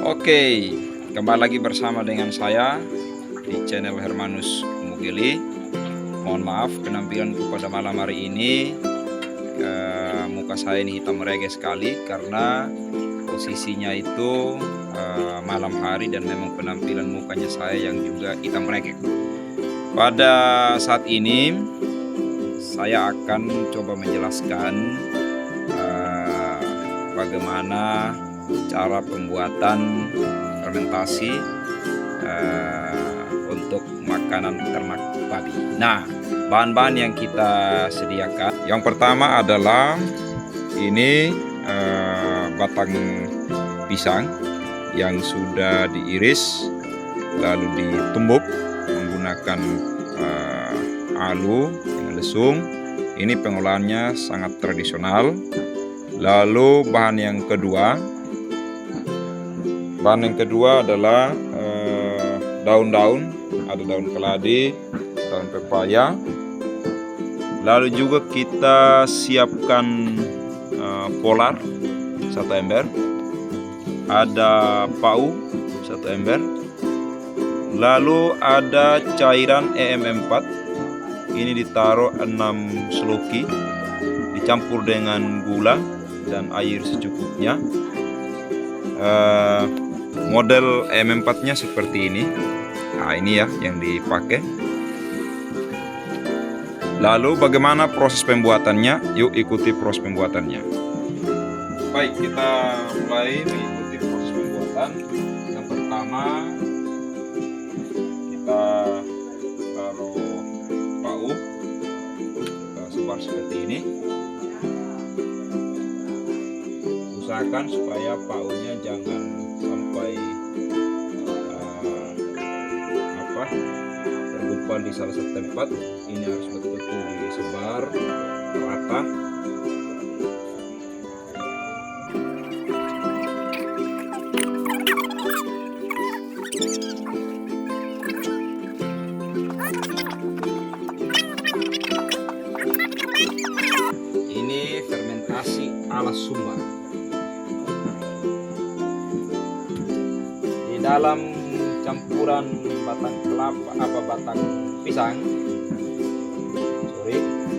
Oke, kembali lagi bersama dengan saya di channel Hermanus Mugili. Mohon maaf penampilanku pada malam hari ini. Muka saya ini hitam merege sekali karena posisinya itu malam hari dan memang penampilan mukanya saya yang juga hitam merege. Pada saat ini saya akan coba menjelaskan bagaimana cara pembuatan fermentasi untuk makanan ternak babi. Nah, bahan-bahan yang kita sediakan, yang pertama adalah ini batang pisang yang sudah diiris lalu ditumbuk menggunakan alu dengan lesung. Ini pengolahannya sangat tradisional. Lalu bahan yang kedua adalah daun-daun, ada daun keladi, daun pepaya. Lalu juga kita siapkan polar 1 ember, ada pau 1 ember, lalu ada cairan EM4. Ini ditaruh 6 seloki, dicampur dengan gula dan air secukupnya. Model EM4 nya seperti ini. Nah, ini ya yang dipakai. Lalu bagaimana proses pembuatannya? Yuk ikuti proses pembuatannya. Baik, kita mulai mengikuti proses pembuatan. Yang pertama kita taruh pau, kita sebar seperti ini. Usahakan supaya paunya jangan sampai tergumpal di salah satu tempat. Ini harus betul-betul disebar rata. Ini fermentasi ala Sumba. Dalam campuran batang kelapa batang pisang,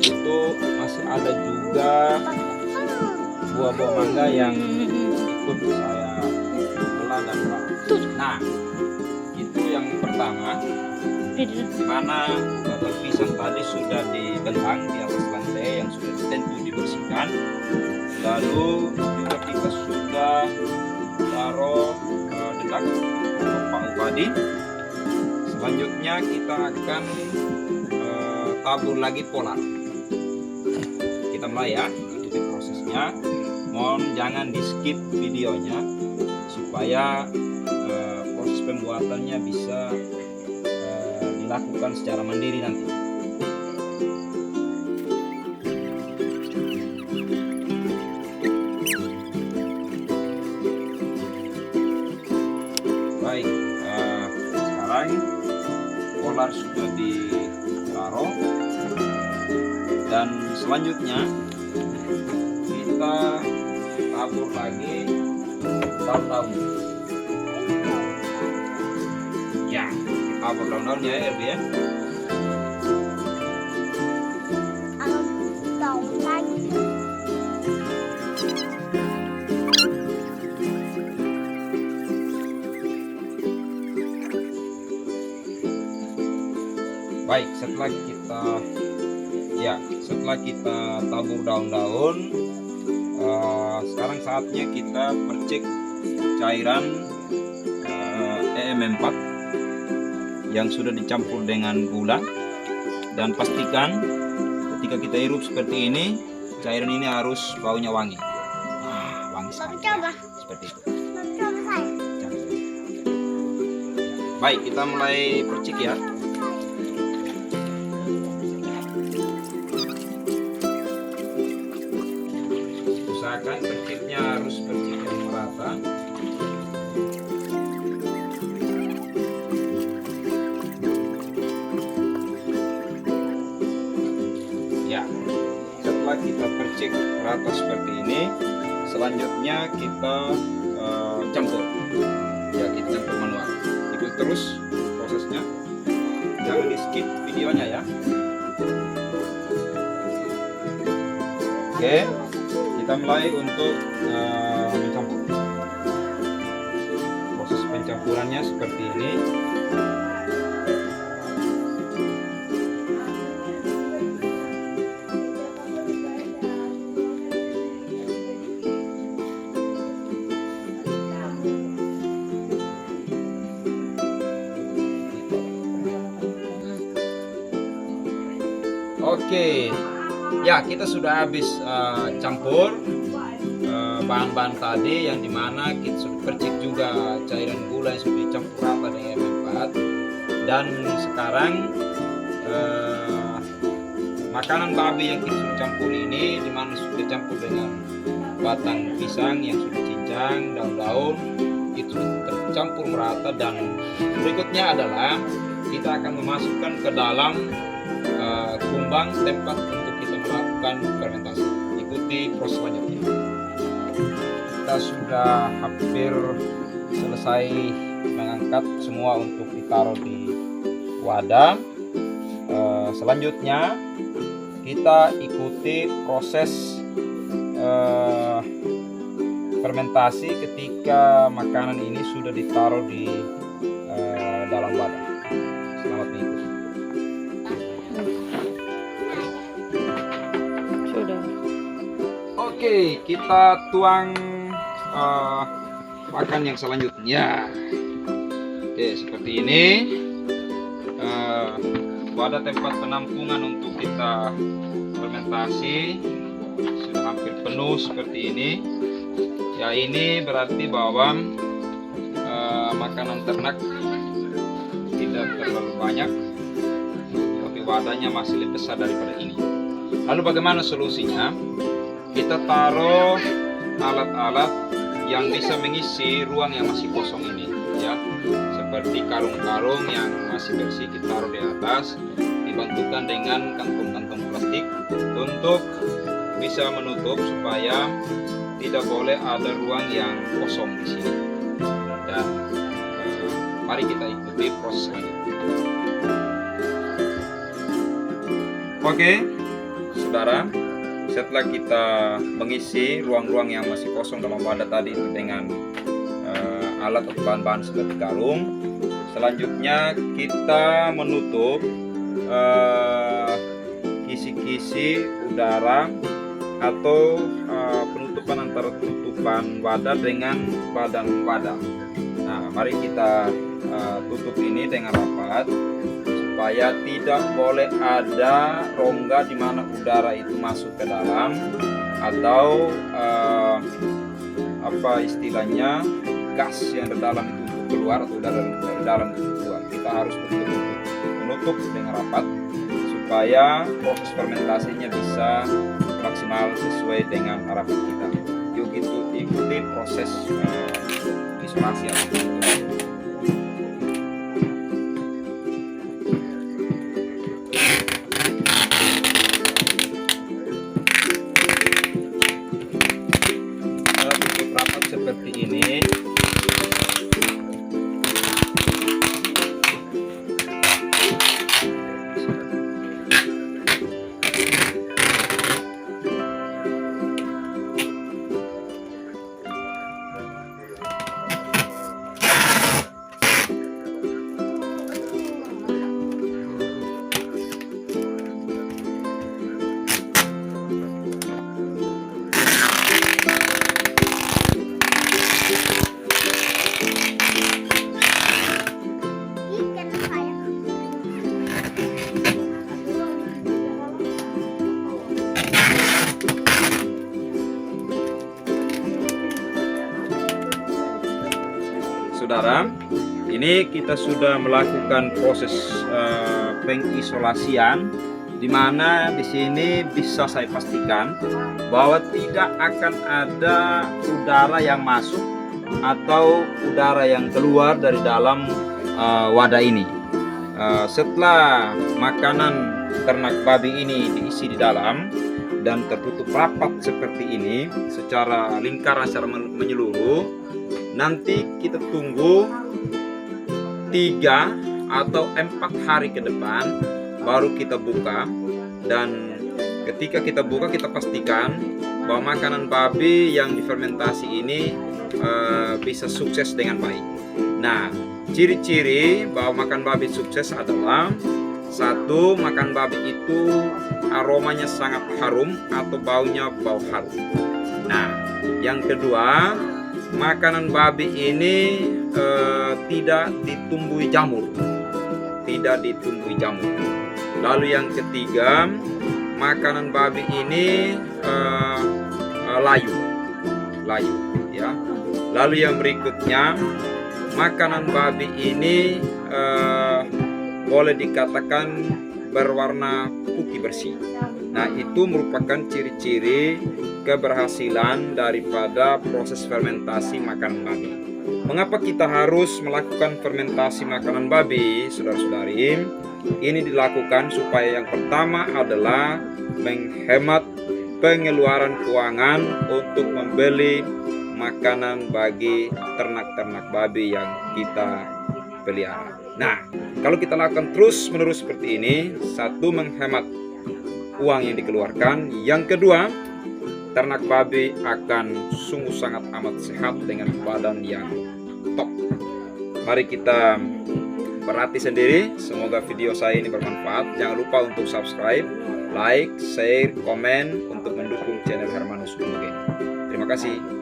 itu masih ada juga buah-buah mangga yang ikut saya belah dan belah. Nah, itu yang pertama, di mana batang pisang tadi sudah dibentang di atas lantai yang sudah tentu dibersihkan. Lalu juga kita sudah taruh dedak pau padi. Selanjutnya kita akan tabur lagi polar. Kita mulai ya, ikuti prosesnya. Mohon jangan di skip videonya supaya proses pembuatannya bisa dilakukan secara mandiri nanti. Baik, sekarang polar sudah ditaruh dan selanjutnya kita tabur lagi daun-daun. Ya, kita tabur daun-daun ya, Erbi ya. Baik, setelah kita tabur daun-daun, sekarang saatnya kita percik cairan EM4 yang sudah dicampur dengan gula, dan pastikan ketika kita hirup seperti ini, cairan ini harus baunya wangi. Wangi sekali ya, seperti itu. Baik, kita mulai percik ya. Usahakan perciknya harus percik yang merata. Ya, setelah kita percik rata seperti ini, selanjutnya kita campur. Oke, kita mulai untuk mencampur. Proses pencampurannya seperti ini. Oke, ya kita sudah habis campur bahan-bahan tadi, yang dimana kita sudah percik juga cairan gula yang sudah dicampur rata dengan M4. Dan sekarang makanan babi yang kita sudah campur ini, dimana sudah campur dengan batang pisang yang sudah cincang, daun-daun itu tercampur merata. Dan berikutnya adalah kita akan memasukkan ke dalam kumbang tempat untuk kita melakukan fermentasi. Ikuti proses selanjutnya. Kita sudah hampir selesai mengangkat semua untuk ditaruh di wadah. Selanjutnya kita ikuti proses fermentasi ketika makanan ini sudah ditaruh di dalam wadah. Selamat mengikuti. Oke, kita tuang pakan yang selanjutnya. Oke, seperti ini. Wadah tempat penampungan untuk kita fermentasi sudah hampir penuh seperti ini. Ya, ini berarti bahwa makanan ternak tidak terlalu banyak, tapi wadahnya masih lebih besar daripada ini. Lalu bagaimana solusinya? Kita taruh alat-alat yang bisa mengisi ruang yang masih kosong ini, ya, seperti karung-karung yang masih bersih kita taruh di atas, dibantukan dengan kantong-kantong plastik untuk bisa menutup supaya tidak boleh ada ruang yang kosong di sini. Dan mari kita ikuti proses selanjutnya. Oke, saudara. Setelah kita mengisi ruang-ruang yang masih kosong dalam wadah tadi dengan alat atau bahan-bahan seperti karung, selanjutnya kita menutup kisi-kisi udara atau penutupan antara tutupan wadah dengan badan wadah. Nah, mari kita tutup ini dengan rapat supaya tidak boleh ada rongga di mana udara itu masuk ke dalam, atau apa istilahnya, gas yang di dalam itu keluar atau udara dari dalam itu keluar. Kita harus betul-betul menutup dengan rapat supaya proses fermentasinya bisa maksimal sesuai dengan harapan kita. Yuk ikuti proses isolasi. Seperti ini. Saudara, ini kita sudah melakukan proses pengisolasian, di mana di sini bisa saya pastikan bahwa tidak akan ada udara yang masuk atau udara yang keluar dari dalam wadah ini. Setelah makanan ternak babi ini diisi di dalam dan tertutup rapat seperti ini secara lingkaran, secara menyeluruh, nanti kita tunggu 3 atau 4 hari ke depan baru kita buka, dan ketika kita buka kita pastikan bahwa makanan babi yang difermentasi ini bisa sukses dengan baik. Nah, ciri-ciri bahwa makan babi sukses adalah: satu, makan babi itu aromanya sangat harum atau baunya bau harum. Nah, yang kedua, makanan babi ini tidak ditumbuhi jamur. Lalu yang ketiga, makanan babi ini layu, ya. Lalu yang berikutnya, makanan babi ini boleh dikatakan berwarna putih bersih. Nah, itu merupakan ciri-ciri keberhasilan daripada proses fermentasi makanan babi. Mengapa kita harus melakukan fermentasi makanan babi, saudara-saudari? Ini dilakukan supaya yang pertama adalah menghemat pengeluaran keuangan untuk membeli makanan bagi ternak-ternak babi yang kita pelihara. Nah, kalau kita lakukan terus-menerus seperti ini, satu, menghemat uang yang dikeluarkan. Yang kedua, ternak babi akan sungguh sangat amat sehat dengan badan yang top. Mari kita perhati sendiri. Semoga video saya ini bermanfaat. Jangan lupa untuk subscribe, like, share, komen untuk mendukung channel Hermanus Umugeli. Terima kasih.